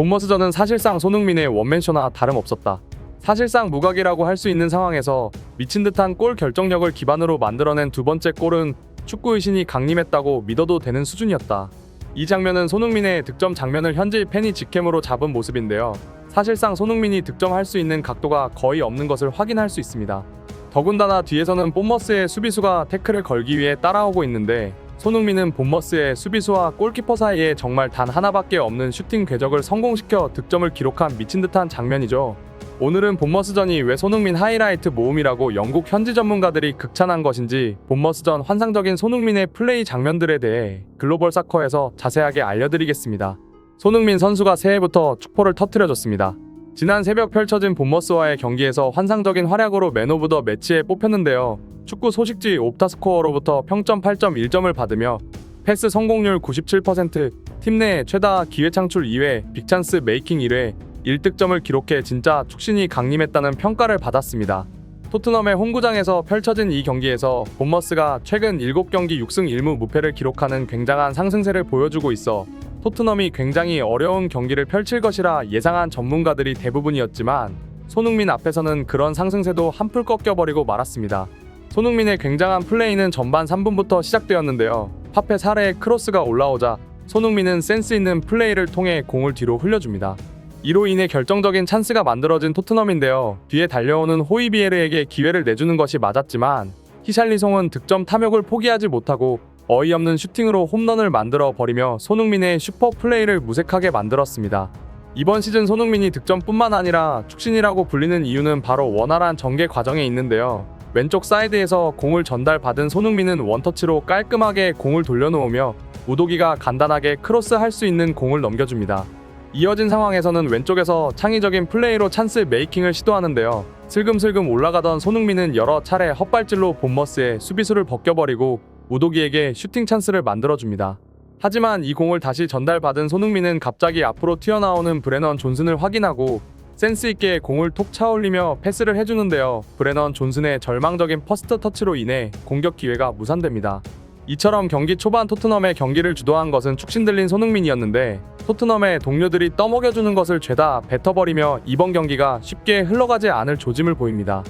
본머스전은 사실상 손흥민의 원맨쇼나 다름없었다. 사실상 무각이라고 할 수 있는 상황에서 미친 듯한 골 결정력을 기반으로 만들어낸 두 번째 골은 축구의 신이 강림했다고 믿어도 되는 수준이었다. 이 장면은 손흥민의 득점 장면을 현지 팬이 직캠으로 잡은 모습인데요. 사실상 손흥민이 득점할 수 있는 각도가 거의 없는 것을 확인할 수 있습니다. 더군다나 뒤에서는 본머스의 수비수가 태클을 걸기 위해 따라오고 있는데 손흥민은 본머스의 수비수와 골키퍼 사이에 정말 단 하나밖에 없는 슈팅 궤적을 성공시켜 득점을 기록한 미친 듯한 장면이죠. 오늘은 본머스전이 왜 손흥민 하이라이트 모음이라고 영국 현지 전문가들이 극찬한 것인지 본머스전 환상적인 손흥민의 플레이 장면들에 대해 글로벌 사커에서 자세하게 알려드리겠습니다. 손흥민 선수가 새해부터 축포를 터뜨려줬습니다. 지난 새벽 펼쳐진 본머스와의 경기에서 환상적인 활약으로 맨 오브 더 매치에 뽑혔는데요. 축구 소식지 옵타스코어로부터 평점 8.1점을 받으며 패스 성공률 97%, 팀 내 최다 기회 창출 2회, 빅찬스 메이킹 1회, 1득점을 기록해 진짜 축신이 강림했다는 평가를 받았습니다. 토트넘의 홈구장에서 펼쳐진 이 경기에서 본머스가 최근 7경기 6승 1무 무패를 기록하는 굉장한 상승세를 보여주고 있어 토트넘이 굉장히 어려운 경기를 펼칠 것이라 예상한 전문가들이 대부분이었지만 손흥민 앞에서는 그런 상승세도 한풀 꺾여버리고 말았습니다. 손흥민의 굉장한 플레이는 전반 3분부터 시작되었는데요. 파페 사레의 크로스가 올라오자 손흥민은 센스 있는 플레이를 통해 공을 뒤로 흘려줍니다. 이로 인해 결정적인 찬스가 만들어진 토트넘인데요. 뒤에 달려오는 호이비에르에게 기회를 내주는 것이 맞았지만 히샬리송은 득점 탐욕을 포기하지 못하고 어이없는 슈팅으로 홈런을 만들어 버리며 손흥민의 슈퍼 플레이를 무색하게 만들었습니다. 이번 시즌 손흥민이 득점뿐만 아니라 축신이라고 불리는 이유는 바로 원활한 전개 과정에 있는데요. 왼쪽 사이드에서 공을 전달받은 손흥민은 원터치로 깔끔하게 공을 돌려놓으며 우도기가 간단하게 크로스할 수 있는 공을 넘겨줍니다. 이어진 상황에서는 왼쪽에서 창의적인 플레이로 찬스 메이킹을 시도하는데요. 슬금슬금 올라가던 손흥민은 여러 차례 헛발질로 본머스의 수비수를 벗겨버리고 우도기에게 슈팅 찬스를 만들어줍니다. 하지만 이 공을 다시 전달받은 손흥민은 갑자기 앞으로 튀어나오는 브레넌 존슨을 확인하고 센스있게 공을 톡 차올리며 패스를 해주는데요. 브레넌 존슨의 절망적인 퍼스트 터치로 인해 공격 기회가 무산됩니다. 이처럼 경기 초반 토트넘의 경기를 주도한 것은 축신 들린 손흥민이었는데 토트넘의 동료들이 떠먹여주는 것을 죄다 뱉어버리며 이번 경기가 쉽게 흘러가지 않을 조짐을 보입니다.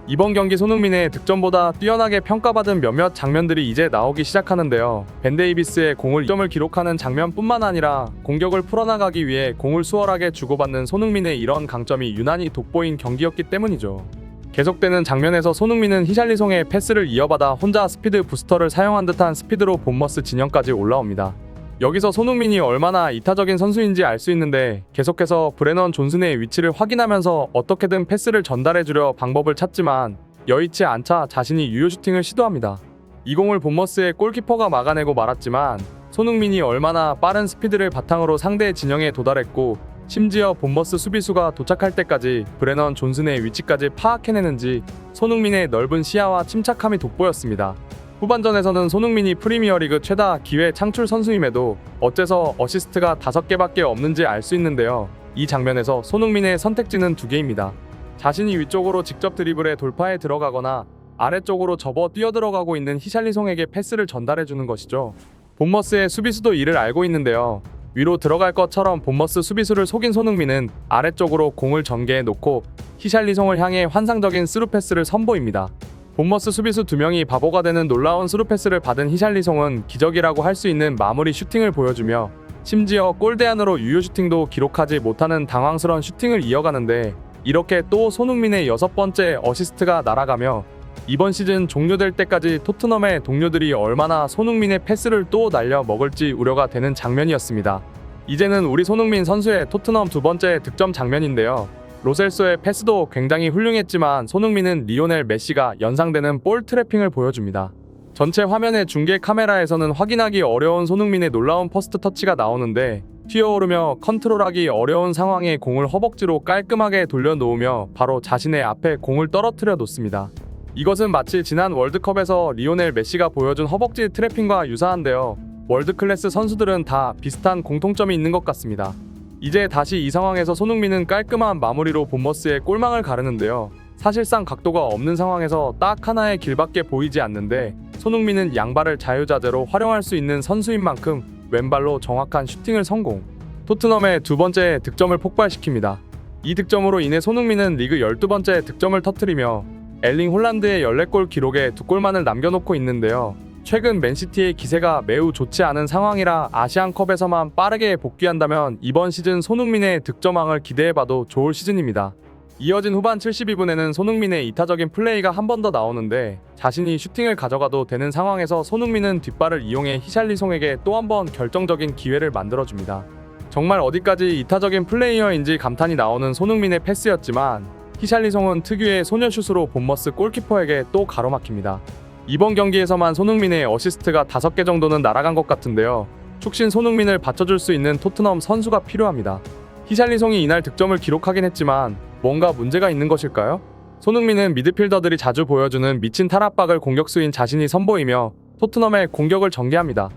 이번 경기 손흥민의 득점보다 뛰어나게 평가받은 몇몇 장면들이 이제 나오기 시작하는데요. 벤 데이비스의 공을 2점을 기록하는 장면뿐만 아니라 공격을 풀어나가기 위해 공을 수월하게 주고받는 손흥민의 이런 강점이 유난히 돋보인 경기였기 때문이죠. 계속되는 장면에서 손흥민은 히샬리송의 패스를 이어받아 혼자 스피드 부스터를 사용한 듯한 스피드로 본머스 진영까지 올라옵니다. 여기서 손흥민이 얼마나 이타적인 선수인지 알 수 있는데 계속해서 브레넌 존슨의 위치를 확인하면서 어떻게든 패스를 전달해주려 방법을 찾지만 여의치 않자 자신이 유효 슈팅을 시도합니다. 이 공을 본머스의 골키퍼가 막아내고 말았지만 손흥민이 얼마나 빠른 스피드를 바탕으로 상대 진영에 도달했고 심지어 본머스 수비수가 도착할 때까지 브레넌 존슨의 위치까지 파악해내는지 손흥민의 넓은 시야와 침착함이 돋보였습니다. 후반전에서는 손흥민이 프리미어리그 최다 기회 창출 선수임에도 어째서 어시스트가 5개밖에 없는지 알 수 있는데요. 이 장면에서 손흥민의 선택지는 2개입니다. 자신이 위쪽으로 직접 드리블에 돌파해 들어가거나 아래쪽으로 접어 뛰어들어가고 있는 히샬리송에게 패스를 전달해주는 것이죠. 본머스의 수비수도 이를 알고 있는데요. 위로 들어갈 것처럼 본머스 수비수를 속인 손흥민은 아래쪽으로 공을 전개해 놓고 히샬리송을 향해 환상적인 스루 패스를 선보입니다. 본머스 수비수 2명이 바보가 되는 놀라운 스루 패스를 받은 히샬리송은 기적이라고 할 수 있는 마무리 슈팅을 보여주며 심지어 골대 안으로 유효 슈팅도 기록하지 못하는 당황스러운 슈팅을 이어가는데 이렇게 또 손흥민의 6번째 어시스트가 날아가며 이번 시즌 종료될 때까지 토트넘의 동료들이 얼마나 손흥민의 패스를 또 날려 먹을지 우려가 되는 장면이었습니다. 이제는 우리 손흥민 선수의 토트넘 2번째 득점 장면인데요. 로셀소의 패스도 굉장히 훌륭했지만 손흥민은 리오넬 메시가 연상되는 볼 트래핑을 보여줍니다. 전체 화면의 중계 카메라에서는 확인하기 어려운 손흥민의 놀라운 퍼스트 터치가 나오는데 튀어오르며 컨트롤하기 어려운 상황에 공을 허벅지로 깔끔하게 돌려놓으며 바로 자신의 앞에 공을 떨어뜨려 놓습니다. 이것은 마치 지난 월드컵에서 리오넬 메시가 보여준 허벅지 트래핑과 유사한데요. 월드클래스 선수들은 다 비슷한 공통점이 있는 것 같습니다. 이제 다시 이 상황에서 손흥민은 깔끔한 마무리로 본머스의 골망을 가르는데요. 사실상 각도가 없는 상황에서 딱 하나의 길밖에 보이지 않는데 손흥민은 양발을 자유자재로 활용할 수 있는 선수인 만큼 왼발로 정확한 슈팅을 성공. 토트넘의 두 번째 득점을 폭발시킵니다. 이 득점으로 인해 손흥민은 리그 12번째 득점을 터뜨리며 엘링 홀란드의 14골 기록에 2골만을 남겨놓고 있는데요. 최근 맨시티의 기세가 매우 좋지 않은 상황이라 아시안컵에서만 빠르게 복귀한다면 이번 시즌 손흥민의 득점왕을 기대해봐도 좋을 시즌입니다. 이어진 후반 72분에는 손흥민의 이타적인 플레이가 한 번 더 나오는데 자신이 슈팅을 가져가도 되는 상황에서 손흥민은 뒷발을 이용해 히샬리송에게 또 한 번 결정적인 기회를 만들어줍니다. 정말 어디까지 이타적인 플레이어인지 감탄이 나오는 손흥민의 패스였지만 히샬리송은 특유의 소녀슛으로 본머스 골키퍼에게 또 가로막힙니다. 이번 경기에서만 손흥민의 어시스트가 5개 정도는 날아간 것 같은데요. 축신 손흥민을 받쳐줄 수 있는 토트넘 선수가 필요합니다. 히샬리송이 이날 득점을 기록하긴 했지만 뭔가 문제가 있는 것일까요? 손흥민은 미드필더들이 자주 보여주는 미친 탈압박을 공격수인 자신이 선보이며 토트넘의 공격을 전개합니다.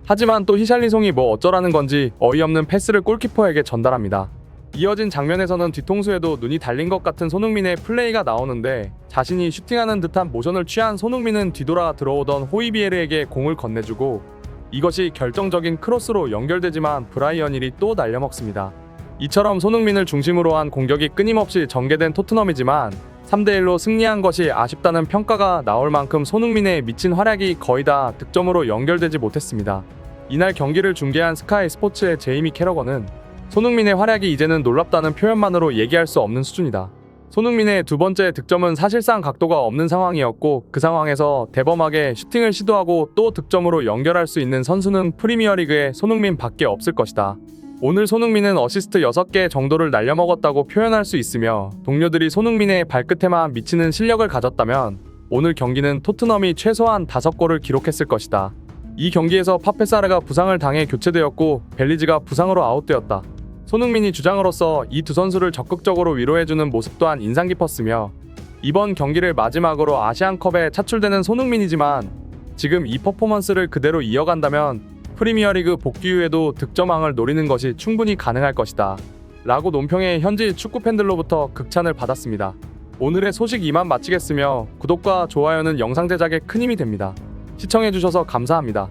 하지만 또 히샬리송이 뭐 어쩌라는 건지 어이없는 패스를 골키퍼에게 전달합니다. 이어진 장면에서는 뒤통수에도 눈이 달린 것 같은 손흥민의 플레이가 나오는데 자신이 슈팅하는 듯한 모션을 취한 손흥민은 뒤돌아 들어오던 호이비에르에게 공을 건네주고 이것이 결정적인 크로스로 연결되지만 브라이언 힐이 또 날려먹습니다. 이처럼 손흥민을 중심으로 한 공격이 끊임없이 전개된 토트넘이지만 3대1로 승리한 것이 아쉽다는 평가가 나올 만큼 손흥민의 미친 활약이 거의 다 득점으로 연결되지 못했습니다. 이날 경기를 중계한 스카이 스포츠의 제이미 캐러건은 손흥민의 활약이 이제는 놀랍다는 표현만으로 얘기할 수 없는 수준이다. 손흥민의 두 번째 득점은 사실상 각도가 없는 상황이었고 그 상황에서 대범하게 슈팅을 시도하고 또 득점으로 연결할 수 있는 선수는 프리미어리그에 손흥민 밖에 없을 것이다. 오늘 손흥민은 어시스트 6개 정도를 날려먹었다고 표현할 수 있으며 동료들이 손흥민의 발끝에만 미치는 실력을 가졌다면 오늘 경기는 토트넘이 최소한 5골을 기록했을 것이다. 이 경기에서 파페사르가 부상을 당해 교체되었고 벨리즈가 부상으로 아웃되었다. 손흥민이 주장으로서 이 두 선수를 적극적으로 위로해주는 모습 또한 인상 깊었으며 이번 경기를 마지막으로 아시안컵에 차출되는 손흥민이지만 지금 이 퍼포먼스를 그대로 이어간다면 프리미어리그 복귀 후에도 득점왕을 노리는 것이 충분히 가능할 것이다 라고 논평에 현지 축구팬들로부터 극찬을 받았습니다. 오늘의 소식 이만 마치겠으며 구독과 좋아요는 영상 제작에 큰 힘이 됩니다. 시청해주셔서 감사합니다.